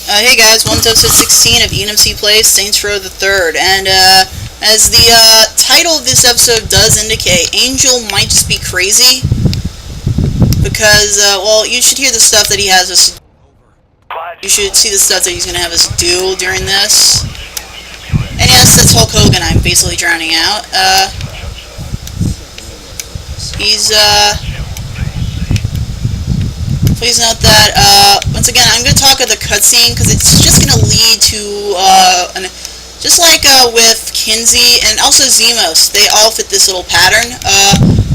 Hey guys, welcome to episode 16 of IanMC Plays Saints Row the Third, and as the title of this episode does indicate, Angel might just be crazy, because, well, you should hear the stuff that he has us, you should see the stuff that he's going to have us do during this, and yes, that's Hulk Hogan I'm basically drowning out. Please note that, once again, I'm going to talk of the cutscene, because it's just going to lead to, just like with Kinsey and also Zemos, they all fit this little pattern.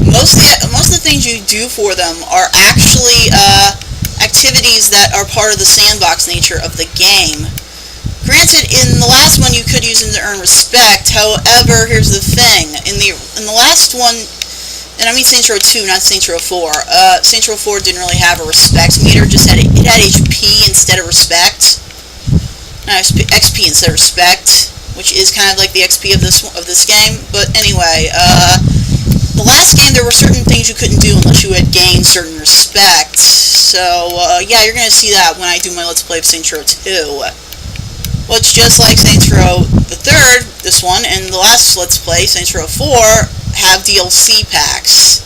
Most of the things you do for them are actually, activities that are part of the sandbox nature of the game. Granted, in the last one you could use them to earn respect, however, here's the thing, in the last one, and I mean Saints Row 2, not Saints Row 4. Saints Row 4 didn't really have a respect meter, it had HP instead of respect. No, XP instead of respect, which is kind of like the XP of this game. But anyway, the last game there were certain things you couldn't do unless you had gained certain respect. So yeah, you're gonna see that when I do my Let's Play of Saints Row 2. Well, it's just like Saints Row the Third, this one, and the last Let's Play, Saints Row 4, have DLC packs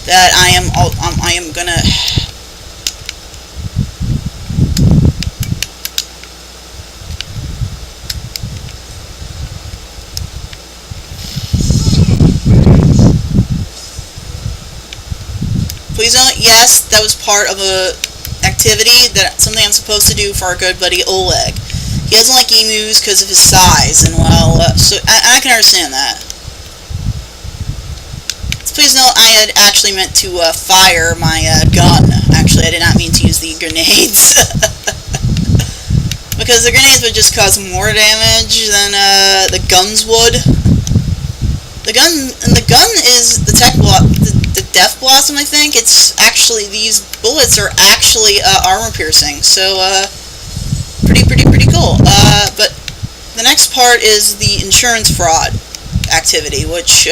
that I am gonna please don't. Yes, that was part of a activity, something I'm supposed to do for our good buddy Oleg. He doesn't like emus because of his size, and well, so I can understand that. Please note, I had actually meant to fire my gun. Actually, I did not mean to use the grenades. Because the grenades would just cause more damage than the guns would. The gun is the Death Blossom, I think. It's actually, these bullets are actually armor piercing. So, pretty cool. But the next part is the insurance fraud activity, which,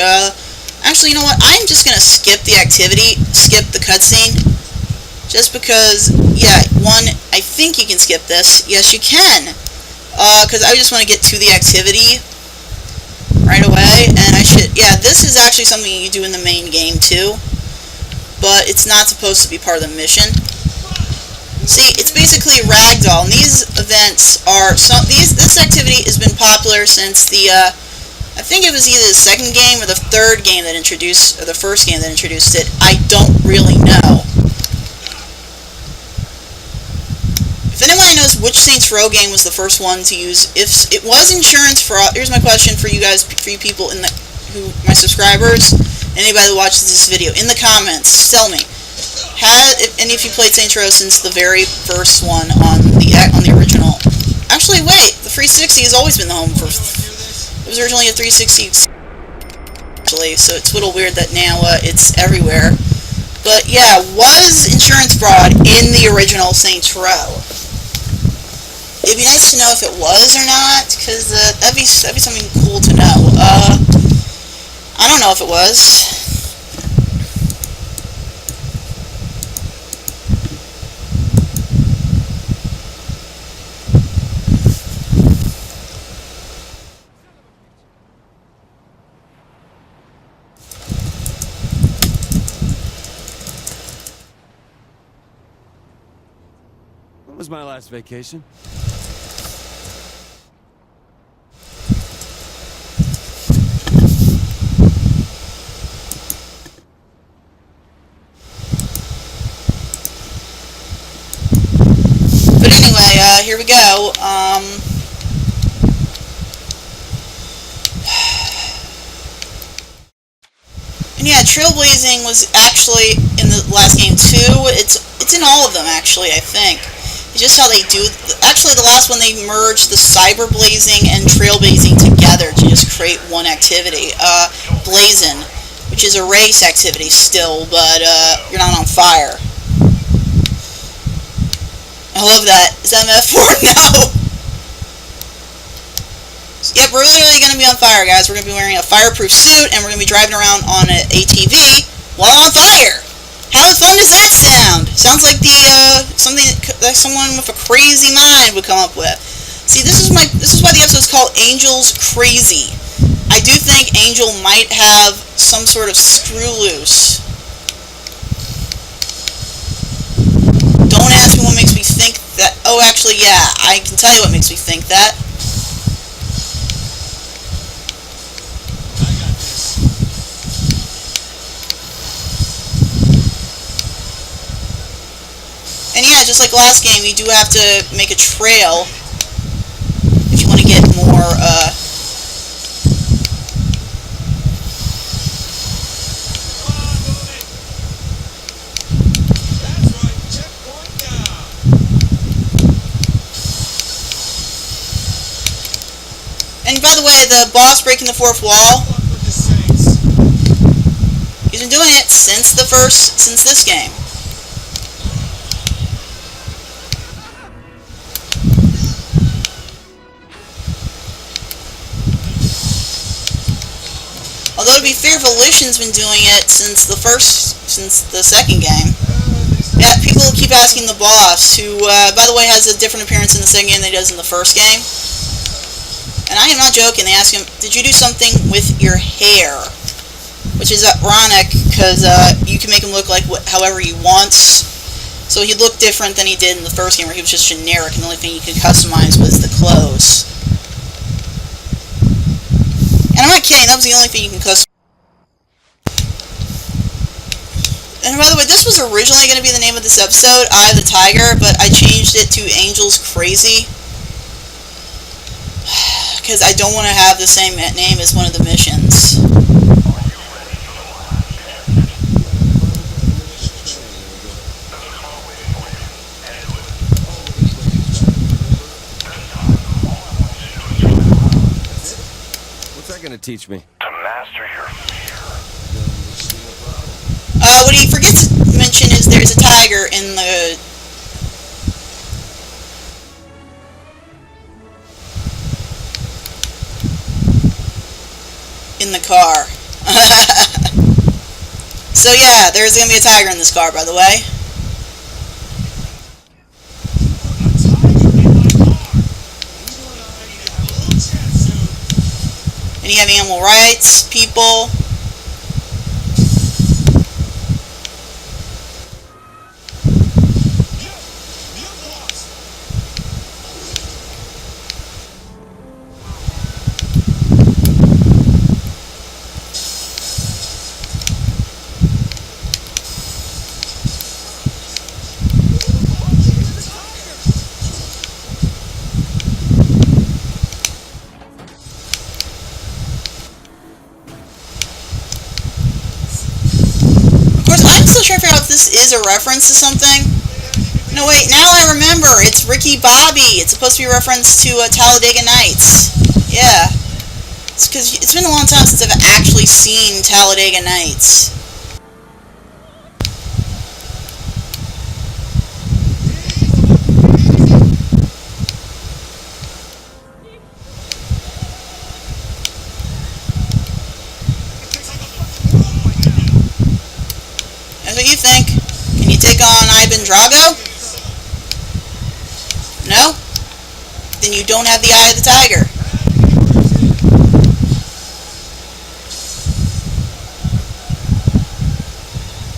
actually, you know what? I'm just gonna skip the activity, skip the cutscene, just because, yeah, one, I think you can skip this. Yes, you can, because I just want to get to the activity right away, and yeah, this is actually something you do in the main game, too, but it's not supposed to be part of the mission. See, it's basically ragdoll, and these events are, this activity has been popular since the, I think it was either the second game or the third game that introduced, or the first game that introduced it. I don't really know. If anyone knows which Saints Row game was the first one to use, if it was insurance fraud, here's my question for you guys, for you people my subscribers, anybody that watches this video, in the comments, tell me, if any of you played Saints Row since the very first one on the original? Actually, wait, the 360 has always been the home for. It was originally a 360, actually, so it's a little weird that now it's everywhere. But yeah, was insurance fraud in the original Saints Row? It'd be nice to know if it was or not, because that'd be something cool to know. I don't know if it was. When was my last vacation? But anyway, here we go. And yeah, Trailblazing was actually in the last game too. It's in all of them, actually, I think. It's just how they do. Actually, the last one, they merged the cyberblazing and trailblazing together to just create one activity. Blazing, which is a race activity still, but you're not on fire. I love that. Is that a metaphor? No! Yep, we're literally going to be on fire, guys. We're going to be wearing a fireproof suit, and we're going to be driving around on an ATV while on fire! How fun does that sound? Sounds like the something that someone with a crazy mind would come up with. See, this is why the episode's called Angel's Crazy. I do think Angel might have some sort of screw loose. Don't ask me what makes me think that. Oh, actually, yeah, I can tell you what makes me think that. And yeah, just like last game, you do have to make a trail if you want to get more, And by the way, the boss breaking the fourth wall, he's been doing it since this game. Although to be fair, Volition's been doing it since the second game. Yeah, people keep asking the boss, who, by the way, has a different appearance in the second game than he does in the first game. And I am not joking, they ask him, did you do something with your hair? Which is ironic, because you can make him look like however he wants. So he looked different than he did in the first game, where he was just generic, and the only thing you could customize was the clothes. And I'm not kidding, that was the only thing you can customize. And by the way, this was originally going to be the name of this episode, Eye of the Tiger, but I changed it to Angel's Crazy. Because I don't want to have the same name as one of the missions. What's that gonna teach me? To master your fear. What he forgets to mention is there's a tiger in the car. So yeah, there's gonna be a tiger in this car, by the way. And you have animal rights people. I'm still trying to figure out if this is a reference to something. No, wait, now I remember. It's Ricky Bobby. It's supposed to be a reference to Talladega Nights. Yeah. It's because it's been a long time since I've actually seen Talladega Nights. That's what you think. Can you take on Ivan Drago? No? Then you don't have the Eye of the Tiger.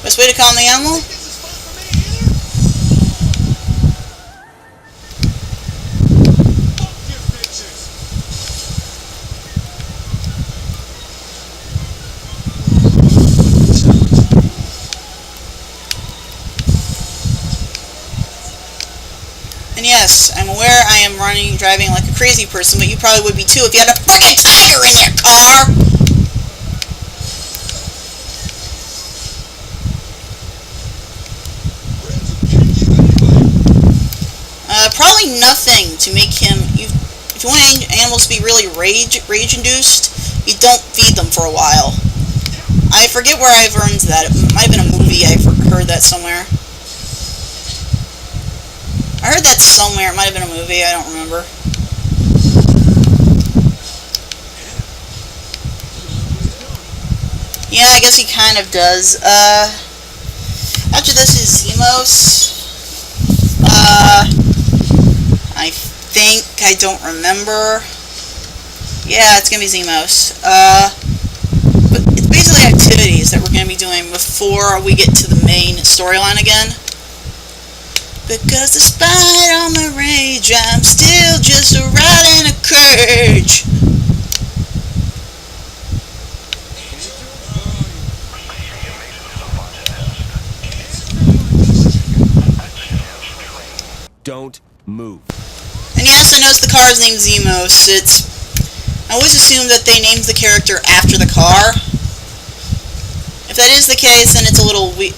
Best way to calm the animal? And yes, I'm aware I am driving like a crazy person, but you probably would be too if you had a frickin' tiger in your car! Probably nothing to make him... If you want animals to be really rage-induced, you don't feed them for a while. I forget where I've learned that. It might have been a movie. I've heard that somewhere. I heard that somewhere. It might have been a movie. I don't remember. Yeah, I guess he kind of does. After this is Zemos. think. I don't remember. Yeah, it's gonna be Zemos. But it's basically activities that we're gonna be doing before we get to the main storyline again. Because despite all my rage, I'm still just a rat in a cage. Don't move. And yes, I noticed the car is named Zemos. I always assumed that they named the character after the car. If that is the case, then it's a little weird.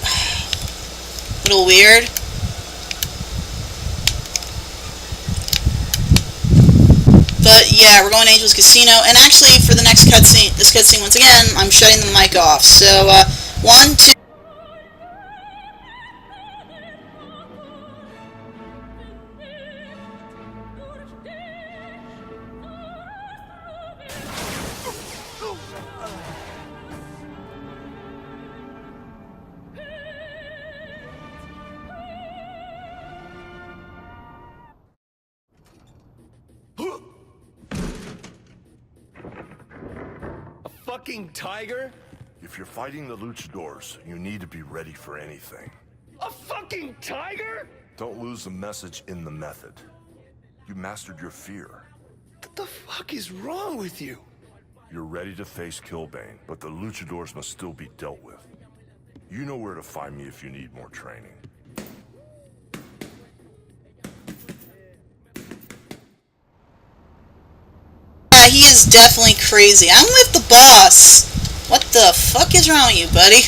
But yeah, we're going to Angel's Casino, and actually for the next cutscene, this cutscene once again, I'm shutting the mic off. So, 1, 2. Fucking tiger? If you're fighting the luchadors, you need to be ready for anything. A fucking tiger? Don't lose the message in the method. You mastered your fear. What the fuck is wrong with you? You're ready to face Killbane, but the luchadors must still be dealt with. You know where to find me if you need more training. He is definitely crazy. I'm with the boss. What the fuck is wrong with you, buddy?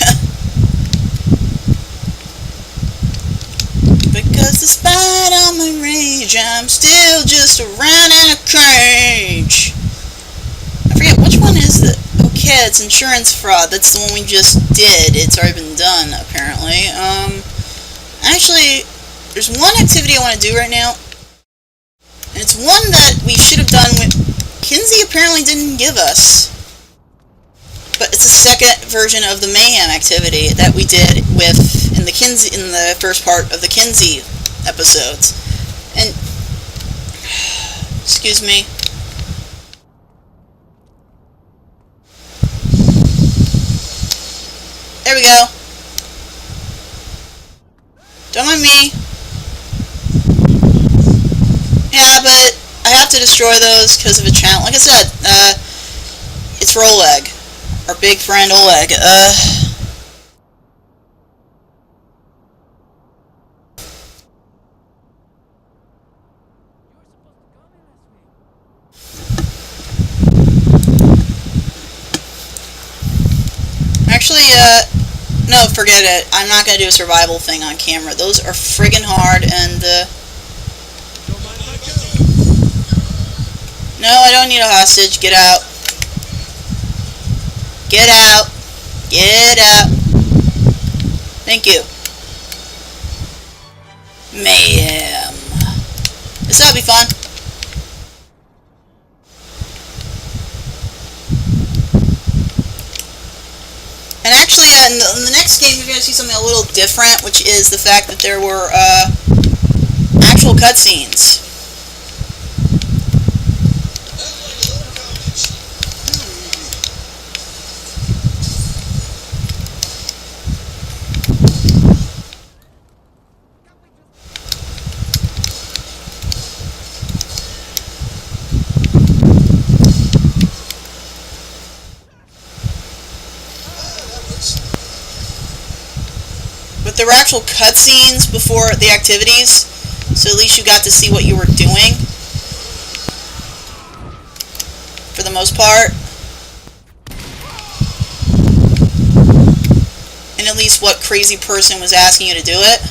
Because despite all my rage, I'm still just a rat in a cage. I forget, which one is it? Okay, it's insurance fraud. That's the one we just did. It's already been done, apparently. Actually, there's one activity I want to do right now. And it's one that we should have done with... Kinsey apparently didn't give us. But it's a second version of the Mayhem activity that we did in the first part of the Kinsey episodes. And excuse me. There we go. Don't mind me. Yeah, but I have to destroy those because of a challenge. Like I said, it's for Oleg. Our big friend Oleg. Actually, no, forget it. I'm not gonna do a survival thing on camera. Those are friggin' hard, and, no, I don't need a hostage. Get out. Get out. Get out. Thank you. Mayhem. This ought to be fun. And actually, in the next game, you're going to see something a little different, which is the fact that there were actual cutscenes. But there were actual cutscenes before the activities, so at least you got to see what you were doing, for the most part. And at least what crazy person was asking you to do it.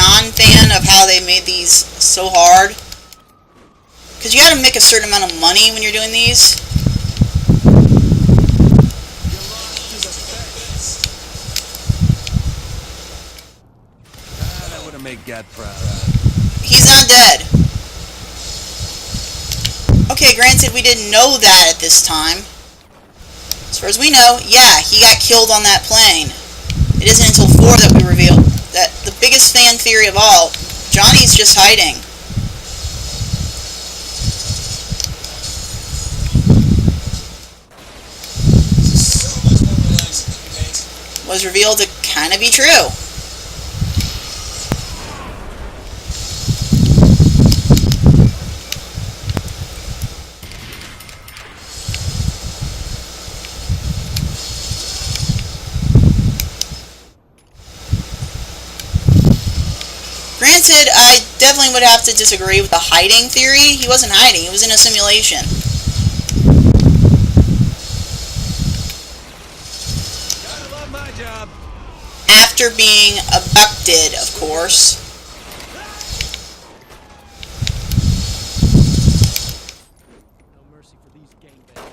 non-fan of how they made these so hard. Because you gotta make a certain amount of money when you're doing these. That would have made God proud. He's not dead. Okay, granted, we didn't know that at this time. As far as we know, yeah, he got killed on that plane. It isn't until 4 that we reveal that the biggest fan theory of all, Johnny's just hiding. Was revealed to kind of be true. Granted, I definitely would have to disagree with the hiding theory. He wasn't hiding, he was in a simulation. Gotta love my job. After being abducted, of course. No mercy for these gangbags.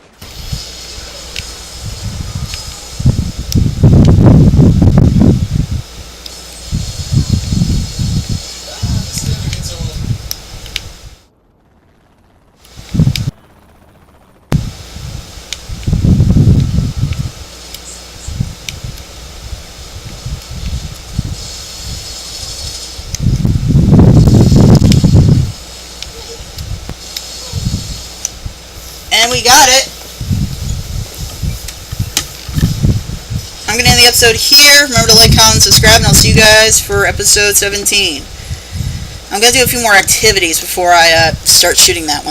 And we got it. I'm going to end the episode here. Remember to like, comment, and subscribe, and I'll see you guys for episode 17. I'm going to do a few more activities before I start shooting that one.